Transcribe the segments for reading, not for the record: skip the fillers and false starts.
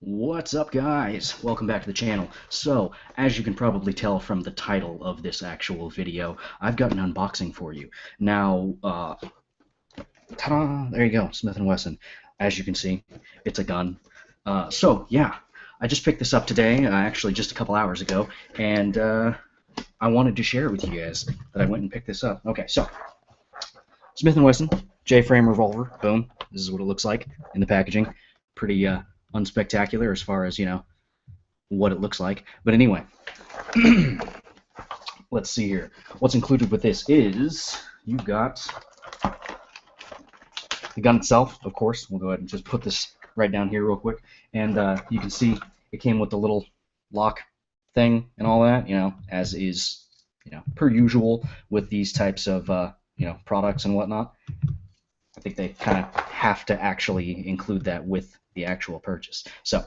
What's up, guys? Welcome back to the channel. So, as you can probably tell from the title of this actual video, I've got an unboxing for you. Now, ta-da! There you go, Smith & Wesson. As you can see, it's a gun. Yeah, I just picked this up today, actually just a couple hours ago, and I wanted to share with you guys that I went and picked this up. Okay, so, Smith & Wesson, J-frame revolver, boom. This is what it looks like in the packaging. Pretty, unspectacular as far as, what it looks like. But anyway, let's see here. What's included with this is you've got the gun itself, of course. We'll go ahead and just put this right down here real quick. And you can see it came with the little lock thing and all that, as is, per usual with these types of, products and whatnot. I think they kind of have to actually include that with the actual purchase. So,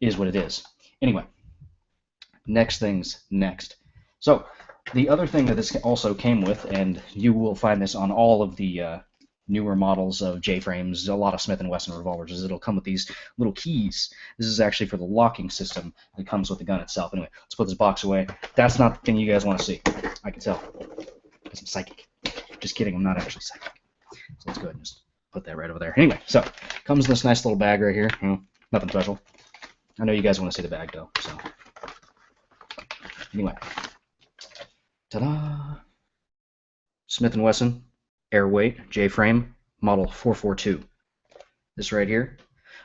it is what it is. Anyway, next things next. So, the other thing that this also came with, and you will find this on all of the newer models of J-frames, a lot of Smith & Wesson revolvers, is it'll come with these little keys. This is actually for the locking system that comes with the gun itself. Anyway, let's put this box away. That's not the thing you guys want to see. I can tell. Because I'm psychic. Just kidding, I'm not actually psychic. So let's go ahead and just put that right over there. Anyway, so comes in this nice little bag right here. Nothing special. I know you guys want to see the bag though. So anyway, ta-da! Smith & Wesson Airweight J-frame model 442. This right here.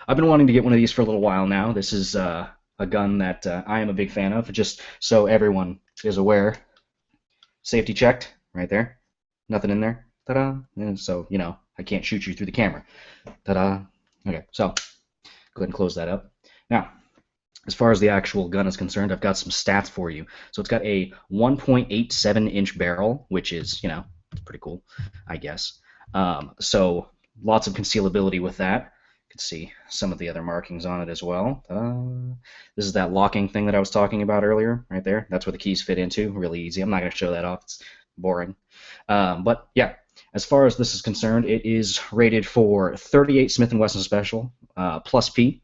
I've been wanting to get one of these for a little while now. This is a gun that I am a big fan of. Just so everyone is aware. Safety checked right there. Nothing in there. Ta-da! And so, I can't shoot you through the camera. Ta-da! Okay, so, go ahead and close that up. Now, as far as the actual gun is concerned, I've got some stats for you. So it's got a 1.87-inch barrel, which is, it's pretty cool, I guess. So, lots of concealability with that. You can see some of the other markings on it as well. This is that locking thing that I was talking about earlier, right there. That's where the keys fit into. Really easy. I'm not going to show that off. It's boring. But, yeah. As far as this is concerned, it is rated for 38 Smith & Wesson Special plus P.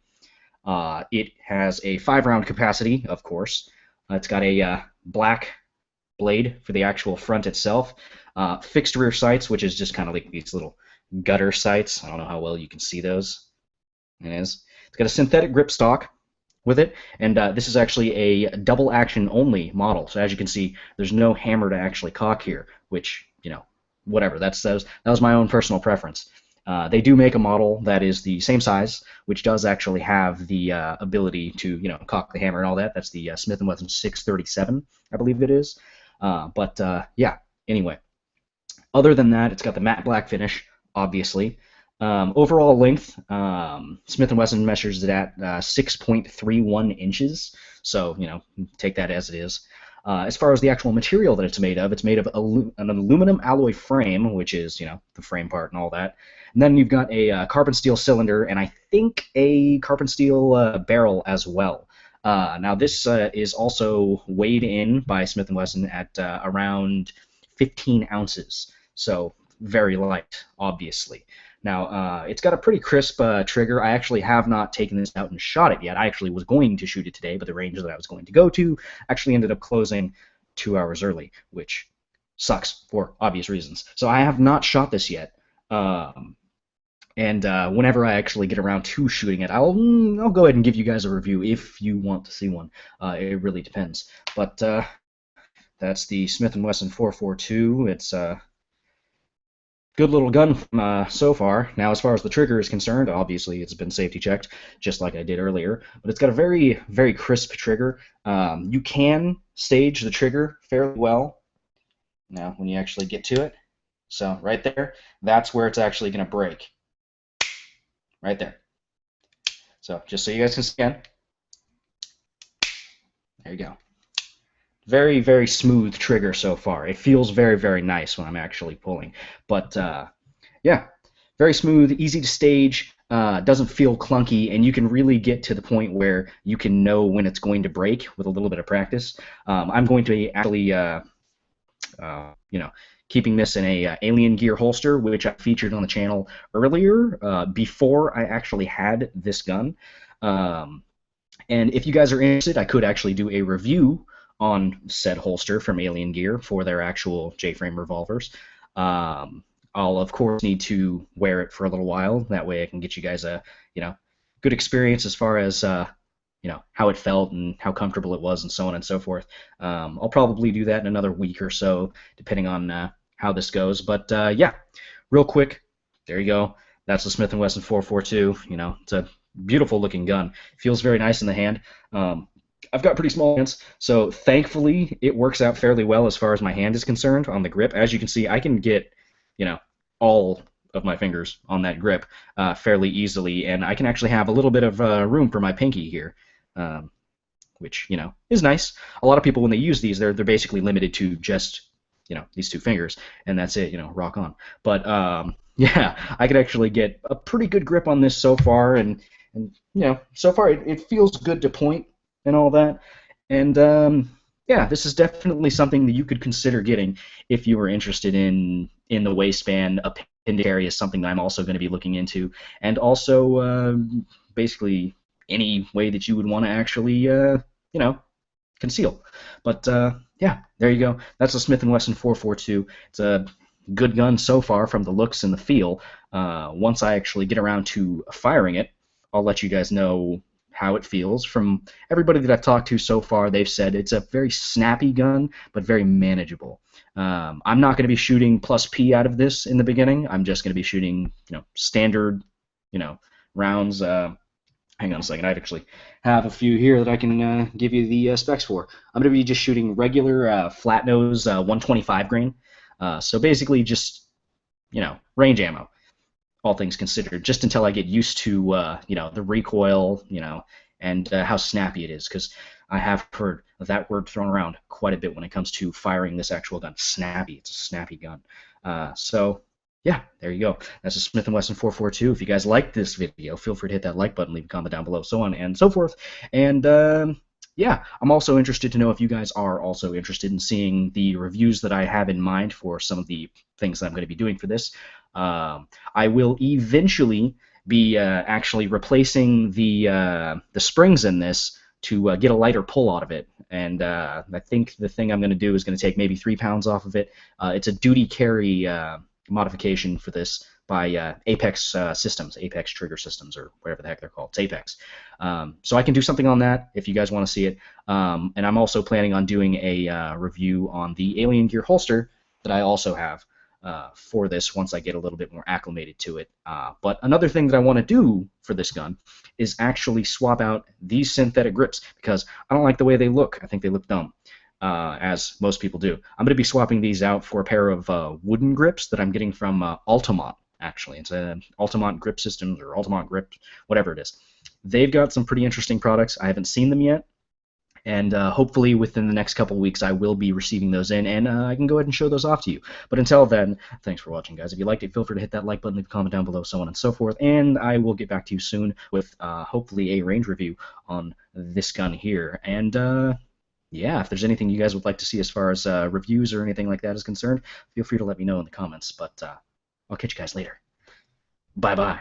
It has a 5-round capacity, of course. It's got a black blade for the actual front itself. Fixed rear sights, which is just kind of like these little gutter sights. I don't know how well you can see those. It is. It's got a synthetic grip stock with it, and this is actually a double action only model. So as you can see, there's no hammer to actually cock here, which, whatever. That was my own personal preference. They do make a model that is the same size, which does actually have the ability to, cock the hammer and all that. That's the Smith & Wesson 637, I believe it is. Yeah, anyway. Other than that, it's got the matte black finish, obviously. Overall length, Smith & Wesson measures it at 6.31 inches. So, take that as it is. As far as the actual material that it's made of an aluminum alloy frame, which is, the frame part and all that. And then you've got a carbon steel cylinder, and I think a carbon steel barrel as well. Now this is also weighed in by Smith & Wesson at around 15 ounces, so very light, obviously. Now, it's got a pretty crisp trigger. I actually have not taken this out and shot it yet. I actually was going to shoot it today, but the range that I was going to go to actually ended up closing 2 hours early, which sucks for obvious reasons. So I have not shot this yet. Whenever I actually get around to shooting it, I'll go ahead and give you guys a review if you want to see one. It really depends. But that's the Smith & Wesson 442. It's good little gun so far. Now, as far as the trigger is concerned, obviously it's been safety checked, just like I did earlier, but it's got a very, very crisp trigger. You can stage the trigger fairly well now when you actually get to it. So right there, that's where it's actually going to break. Right there. So just so you guys can see again. There you go. Very, very smooth trigger so far. It feels very, very nice when I'm actually pulling. But, yeah, very smooth, easy to stage, doesn't feel clunky, and you can really get to the point where you can know when it's going to break with a little bit of practice. I'm going to be actually, keeping this in a alien gear holster, which I featured on the channel earlier, before I actually had this gun. Um, and if you guys are interested, I could actually do a review on said holster from Alien Gear for their actual J-frame revolvers. Um, I'll of course need to wear it for a little while. That way I can get you guys a good experience as far as how it felt and how comfortable it was and so on and so forth. I'll probably do that in another week or so, depending on how this goes. But yeah, real quick, there you go. That's the Smith & Wesson 442. It's a beautiful looking gun. Feels very nice in the hand. I've got pretty small hands, so thankfully it works out fairly well as far as my hand is concerned on the grip. As you can see, I can get, all of my fingers on that grip fairly easily, and I can actually have a little bit of room for my pinky here, which, is nice. A lot of people, when they use these, they're basically limited to just, these two fingers, and that's it, rock on. But, yeah, I could actually get a pretty good grip on this so far, and so far it feels good to point and all that. And yeah, this is definitely something that you could consider getting if you were interested in the waistband. Appendage area is something that I'm also going to be looking into, and also basically any way that you would want to actually conceal. But yeah, there you go. That's a Smith & Wesson 442. It's a good gun so far from the looks and the feel. Once I actually get around to firing it, I'll let you guys know how it feels. From everybody that I've talked to so far, they've said it's a very snappy gun, but very manageable. I'm not going to be shooting plus P out of this in the beginning. I'm just going to be shooting, standard, rounds. Hang on a second. I actually have a few here that I can give you the specs for. I'm going to be just shooting regular flat nose 125 grain. So basically just, range ammo, all things considered, just until I get used to, the recoil, and how snappy it is, because I have heard that word thrown around quite a bit when it comes to firing this actual gun. Snappy. It's a snappy gun. So, yeah, there you go. That's a Smith & Wesson 442. If you guys liked this video, feel free to hit that like button, leave a comment down below, so on and so forth. And, yeah, I'm also interested to know if you guys are also interested in seeing the reviews that I have in mind for some of the things that I'm going to be doing for this. I will eventually be actually replacing the springs in this to get a lighter pull out of it, and I think the thing I'm going to do is going to take maybe 3 pounds off of it. It's a duty carry modification for this by Apex Systems, Apex Trigger Systems, or whatever the heck they're called. It's Apex. So I can do something on that if you guys want to see it. And I'm also planning on doing a review on the Alien Gear holster that I also have for this once I get a little bit more acclimated to it. But another thing that I want to do for this gun is actually swap out these synthetic grips, because I don't like the way they look. I think they look dumb, as most people do. I'm going to be swapping these out for a pair of wooden grips that I'm getting from Altamont, actually. It's Altamont Grip Systems, or Altamont Grip, whatever it is. They've got some pretty interesting products. I haven't seen them yet, and hopefully within the next couple weeks I will be receiving those in, and I can go ahead and show those off to you. But until then, thanks for watching, guys. If you liked it, feel free to hit that like button, leave a comment down below, so on and so forth, and I will get back to you soon with hopefully a range review on this gun here. And yeah, if there's anything you guys would like to see as far as reviews or anything like that is concerned, feel free to let me know in the comments. But I'll catch you guys later. Bye-bye.